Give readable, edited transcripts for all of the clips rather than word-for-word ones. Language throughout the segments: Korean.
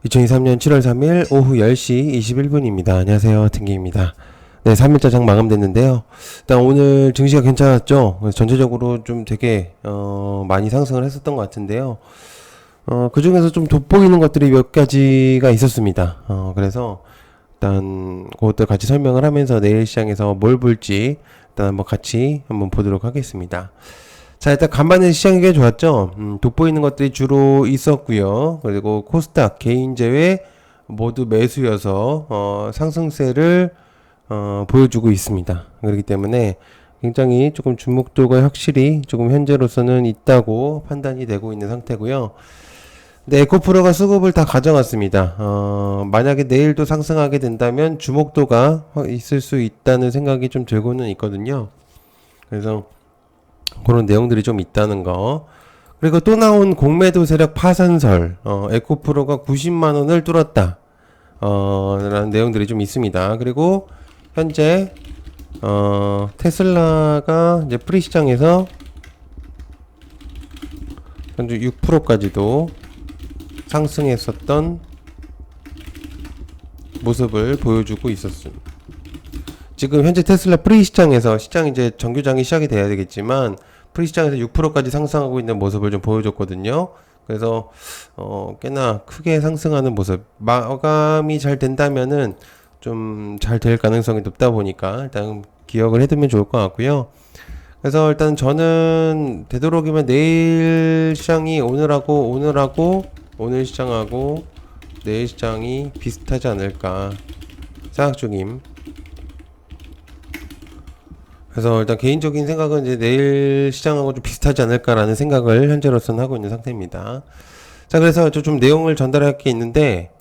2023년 7월 3일 오후 10시 21분입니다. 안녕하세요. 등기입니다. 네, 3일자 장 마감됐는데요. 일단 오늘 증시가 괜찮았죠. 그래서 전체적으로 좀 되게 많이 상승을 했었던 것 같은데요. 그 중에서 좀 돋보이는 것들이 몇 가지가 있었습니다. 그래서 일단 그것들 같이 설명을 하면서 내일 시장에서 뭘 볼지 일단 한번 같이 한번 보도록 하겠습니다. 자, 일단 간만에 시장이 꽤 좋았죠. 돋보이는 것들이 주로 있었고요. 그리고 코스닥 개인 제외 모두 매수여서 상승세를 보여주고 있습니다. 그렇기 때문에 굉장히 조금 주목도가 확실히 조금 현재로서는 있다고 판단이 되고 있는 상태고요. 네, 에코프로가 수급을 다 가져갔습니다. 만약에 내일도 상승하게 된다면 주목도가 있을 수 있다는 생각이 좀 들고는 있거든요. 그래서 그런 내용들이 좀 있다는 거. 그리고 또 나온 공매도 세력 파산설, 에코프로가 90만 원을 뚫었다. 라는 내용들이 좀 있습니다. 그리고 현재 테슬라가 이제 프리시장에서 현재 6%까지도 상승했었던 모습을 보여주고 있었습니다. 지금 현재 테슬라 프리시장에서 시장 이제 정규장이 시작이 돼야 되겠지만 프리시장에서 6%까지 상승하고 있는 모습을 좀 보여줬거든요. 그래서 꽤나 크게 상승하는 모습, 마감이 잘 된다면은 좀 잘 될 가능성이 높다 보니까 일단 기억을 해두면 좋을 것 같고요. 그래서 일단 저는 되도록이면 내일 시장이 오늘 시장하고 내일 시장이 비슷하지 않을까 생각 중임. 그래서 일단 개인적인 생각은 이제 내일 시장하고 좀 비슷하지 않을까라는 생각을 현재로서는 하고 있는 상태입니다. 자, 그래서 좀 내용을 전달할 게 있는데,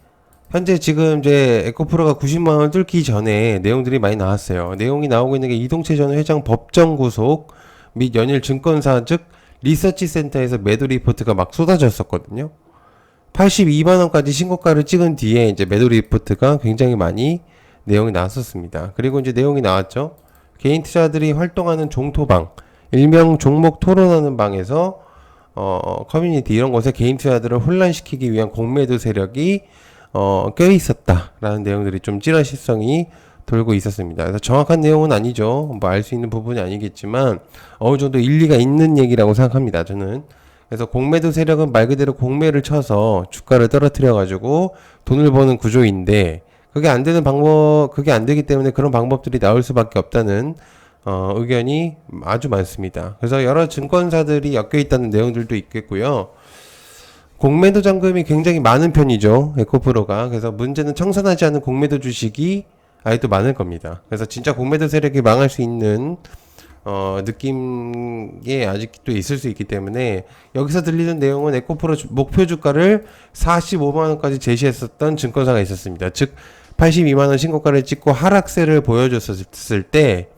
현재 지금 이제 에코프로가 90만원 뚫기 전에 내용들이 많이 나왔어요. 내용이 나오고 있는 게 이동채 전 회장 법정 구속 및 연일 증권사 즉 리서치 센터에서 매도 리포트가 막 쏟아졌었거든요. 82만원까지 신고가를 찍은 뒤에 이제 매도 리포트가 굉장히 많이 내용이 나왔었습니다. 그리고 이제 내용이 나왔죠. 개인 투자들이 활동하는 종토방, 일명 종목 토론하는 방에서 커뮤니티 이런 곳에 개인 투자들을 혼란시키기 위한 공매도 세력이 껴 있었다라는 내용들이 좀 찌라시성이 돌고 있었습니다. 그래서 정확한 내용은 아니죠. 뭐 알 수 있는 부분이 아니겠지만 어느 정도 일리가 있는 얘기라고 생각합니다. 저는. 그래서 공매도 세력은 말 그대로 공매를 쳐서 주가를 떨어뜨려 가지고 돈을 버는 구조인데 그게 안 되기 때문에 그런 방법들이 나올 수밖에 없다는 의견이 아주 많습니다. 그래서 여러 증권사들이 엮여 있다는 내용들도 있겠고요. 공매도 잔금이 굉장히 많은 편이죠. 에코프로가. 그래서 문제는 청산하지 않은 공매도 주식이 아직도 많을 겁니다. 그래서 진짜 공매도 세력이 망할 수 있는 느낌이 아직도 있을 수 있기 때문에 여기서 들리는 내용은 에코프로 목표 주가를 45만원까지 제시했었던 증권사가 있었습니다. 즉 82만원 신고가를 찍고 하락세를 보여줬을 때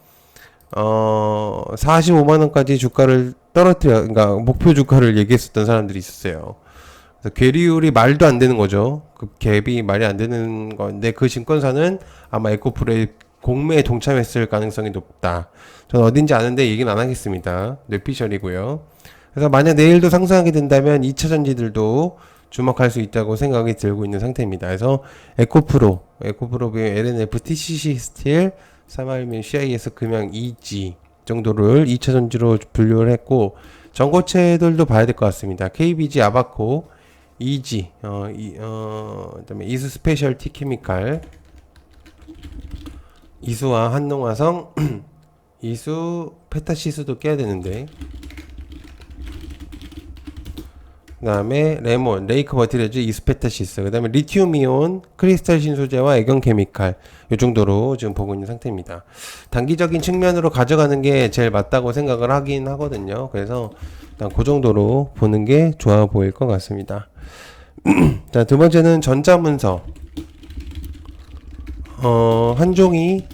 45만원까지 주가를 그러니까 목표 주가를 얘기했었던 사람들이 있었어요. 그래서 괴리율이 말도 안 되는 거죠. 그 갭이 말이 안 되는 건데 그 증권사는 아마 에코프로의 공매에 동참했을 가능성이 높다. 저는 어딘지 아는데 얘기는 안 하겠습니다. 뇌피셜이고요. 그래서 만약 내일도 상승하게 된다면 2차전지들도 주목할 수 있다고 생각이 들고 있는 상태입니다. 그래서 에코프로 LNF, TCC 스틸, 사마일민, CIS 금양, EG 정도를 2차전지로 분류를 했고 전고체들도 봐야 될 것 같습니다. KBG, 아바코, EG, 그다음에 이수 스페셜티 케미칼, 이수와 한농화성, 이수 페타시스도 깨야 되는데, 그 다음에 레몬, 레이크 버티레즈, 이수 페타시스, 그 다음에 리튬이온, 크리스탈 신소재와 애경 케미칼, 이 정도로 지금 보고 있는 상태입니다. 단기적인 측면으로 가져가는 게 제일 맞다고 생각을 하긴 하거든요. 그래서 일단 그 정도로 보는 게 좋아 보일 것 같습니다. 자, 두 번째는 전자문서. 한종이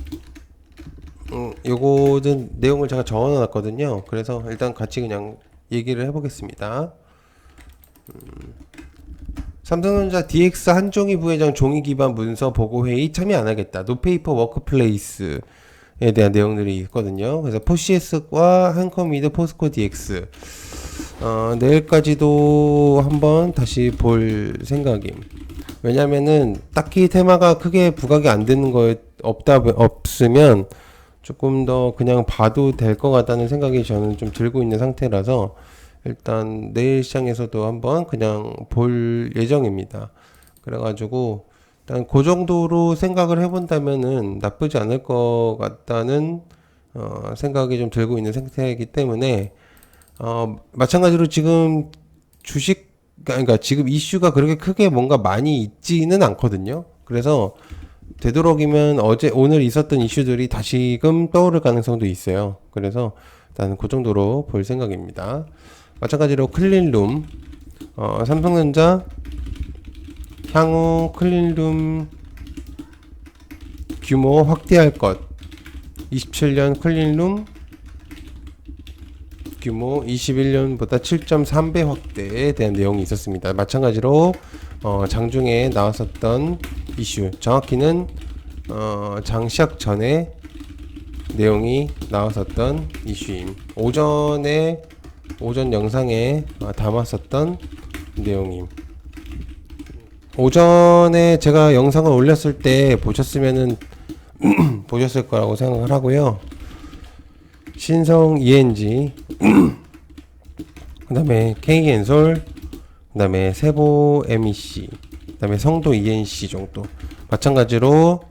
요거는 내용을 제가 적어놨거든요. 그래서 일단 같이 그냥 얘기를 해보겠습니다. 삼성전자 DX 한종희 부회장 종이 기반 문서 보고회의 참여 안 하겠다. 노페이퍼 워크플레이스에 대한 내용들이 있거든요. 그래서 포시에스와 한컴미드 포스코 DX 내일까지도 한번 다시 볼 생각임. 왜냐면은 딱히 테마가 크게 부각이 안 되는 거에 없으면 조금 더 그냥 봐도 될 것 같다는 생각이 저는 좀 들고 있는 상태라서 일단 내일 시장에서도 한번 그냥 볼 예정입니다. 그래가지고 일단 그 정도로 생각을 해본다면은 나쁘지 않을 것 같다는 생각이 좀 들고 있는 상태이기 때문에 마찬가지로 지금 주식 그러니까 지금 이슈가 그렇게 크게 뭔가 많이 있지는 않거든요. 그래서 되도록이면 오늘 있었던 이슈들이 다시금 떠오를 가능성도 있어요. 그래서 일단 그 정도로 볼 생각입니다. 마찬가지로 클린룸, 삼성전자 향후 클린룸 규모 확대할 것, 27년 클린룸 규모 21년보다 7.3배 확대에 대한 내용이 있었습니다. 마찬가지로 장중에 나왔었던 이슈, 정확히는 장 시작 전에 내용이 나왔었던 이슈임. 오전 영상에 담았었던 내용임. 오전에 제가 영상을 올렸을 때 보셨으면은 보셨을 거라고 생각을 하고요. 신성 ENG, 그 다음에 K엔솔, 그 다음에 세보 MEC, 그 다음에 성도 ENC 정도. 마찬가지로,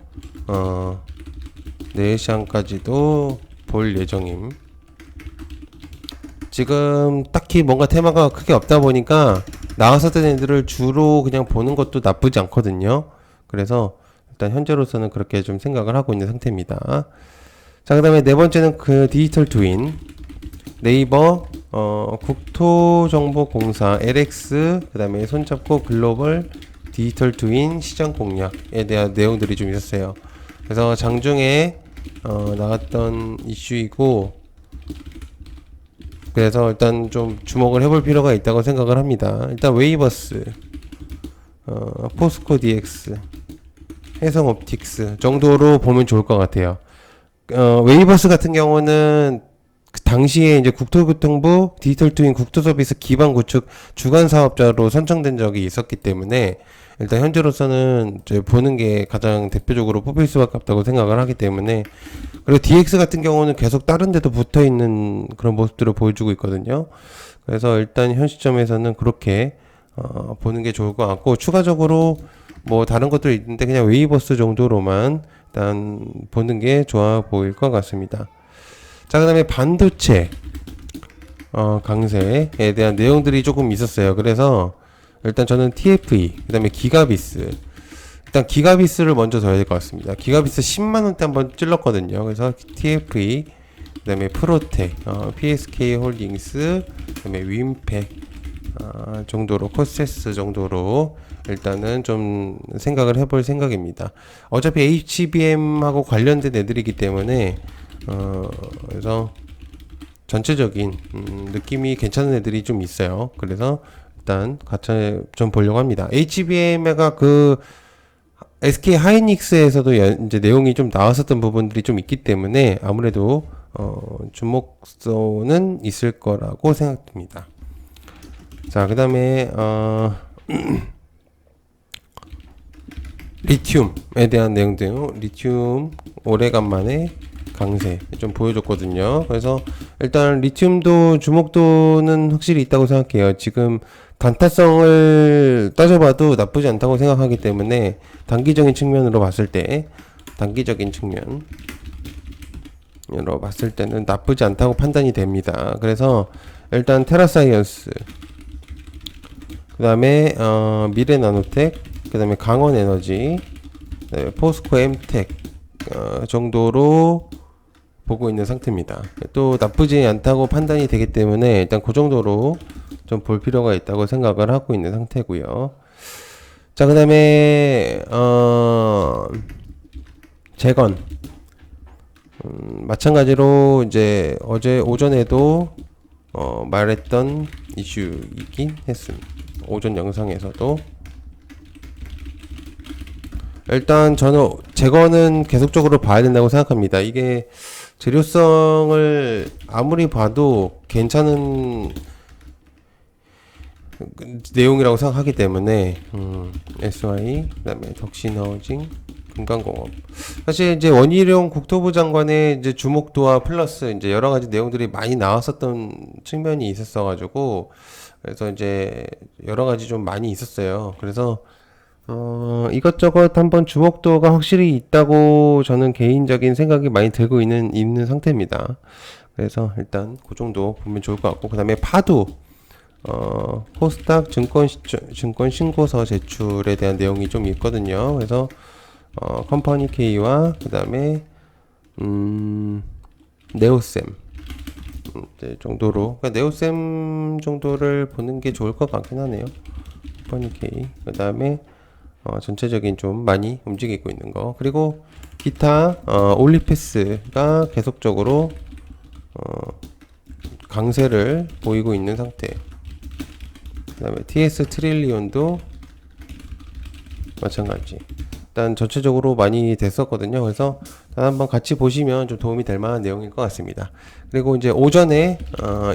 내일 시간까지도 볼 예정임. 지금 딱히 뭔가 테마가 크게 없다 보니까 나왔었던 애들을 주로 그냥 보는 것도 나쁘지 않거든요. 그래서 일단 현재로서는 그렇게 좀 생각을 하고 있는 상태입니다. 자, 그 다음에 네 번째는 그 디지털 트윈. 네이버, 국토정보공사, LX, 그 다음에 손잡고 글로벌 디지털 트윈 시장 공략에 대한 내용들이 좀 있었어요. 그래서 장중에, 나왔던 이슈이고, 그래서 일단 좀 주목을 해볼 필요가 있다고 생각을 합니다. 일단 웨이버스, 포스코 DX, 해성옵틱스 정도로 보면 좋을 것 같아요. 웨이버스 같은 경우는 그 당시에 이제 국토교통부 디지털 트윈 국토서비스 기반 구축 주간 사업자로 선정된 적이 있었기 때문에 일단 현재로서는 이제 보는 게 가장 대표적으로 뽑힐 수밖에 없다고 생각을 하기 때문에, 그리고 DX 같은 경우는 계속 다른 데도 붙어 있는 그런 모습들을 보여주고 있거든요. 그래서 일단 현 시점에서는 그렇게 보는 게 좋을 것 같고, 추가적으로 뭐 다른 것도 있는데 그냥 웨이버스 정도로만 일단 보는 게 좋아 보일 것 같습니다. 자, 그 다음에 반도체 강세에 대한 내용들이 조금 있었어요. 그래서 일단 저는 TFE, 그 다음에 기가비스, 일단 기가비스를 먼저 둬야 될 것 같습니다. 기가비스 10만원대 한번 찔렀거든요. 그래서 TFE, 그 다음에 프로텍, PSK 홀딩스, 그 다음에 윈팩 정도로, 코세스 정도로 일단은 좀 생각을 해볼 생각입니다. 어차피 HBM하고 관련된 애들이기 때문에 그래서 전체적인 느낌이 괜찮은 애들이 좀 있어요. 그래서 일단 같이 좀 보려고 합니다. HBM가 그 SK 하이닉스에서도 이제 내용이 좀 나왔었던 부분들이 좀 있기 때문에 아무래도 주목도는 있을 거라고 생각됩니다. 자, 그 다음에 리튬에 대한 내용들, 리튬 오래간만에 강세 좀 보여줬거든요. 그래서 일단 리튬도 주목도는 확실히 있다고 생각해요. 지금 단타성을 따져봐도 나쁘지 않다고 생각하기 때문에 단기적인 측면으로 봤을 때, 단기적인 측면으로 봤을 때는 나쁘지 않다고 판단이 됩니다. 그래서 일단 테라사이언스, 그 다음에 미래나노텍, 그 다음에 강원에너지, 그 다음에 포스코 엠텍 정도로 보고 있는 상태입니다. 또 나쁘지 않다고 판단이 되기 때문에 일단 그 정도로 좀 볼 필요가 있다고 생각을 하고 있는 상태고요. 자, 그 다음에 재건, 마찬가지로 이제 어제 오전에도 말했던 이슈이긴 했습니다. 오전 영상에서도 일단 저는 재건은 계속적으로 봐야 된다고 생각합니다. 이게 재료성을 아무리 봐도 괜찮은 내용이라고 생각하기 때문에 SY 그다음에 덕신하우징 금강공업 사실 이제 원희룡 국토부 장관의 이제 주목도와 플러스 이제 여러 가지 내용들이 많이 나왔었던 측면이 있었어 가지고 그래서 이제 여러 가지 좀 많이 있었어요. 그래서 이것저것 한번 주목도가 확실히 있다고 저는 개인적인 생각이 많이 들고 있는 상태입니다. 그래서 일단 그 정도 보면 좋을 것 같고, 그 다음에 파도, 코스닥 증권 신고서 제출에 대한 내용이 좀 있거든요. 그래서, 컴퍼니 K와, 그 다음에, 네오셈, 정도로, 그러니까 네오셈 정도를 보는 게 좋을 것 같긴 하네요. 컴퍼니 K. 그 다음에, 전체적인 좀 많이 움직이고 있는 거. 그리고 기타, 올리패스가 계속적으로, 강세를 보이고 있는 상태. 그 다음에 TS 트릴리온도 마찬가지. 일단 전체적으로 많이 됐었거든요. 그래서 한번 같이 보시면 좀 도움이 될 만한 내용일 것 같습니다. 그리고 이제 오전에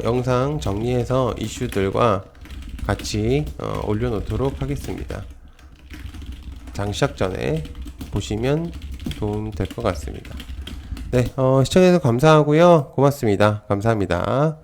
영상 정리해서 이슈들과 같이 올려놓도록 하겠습니다. 장 시작 전에 보시면 도움 될 것 같습니다. 네, 시청해주셔서 감사하고요. 고맙습니다. 감사합니다.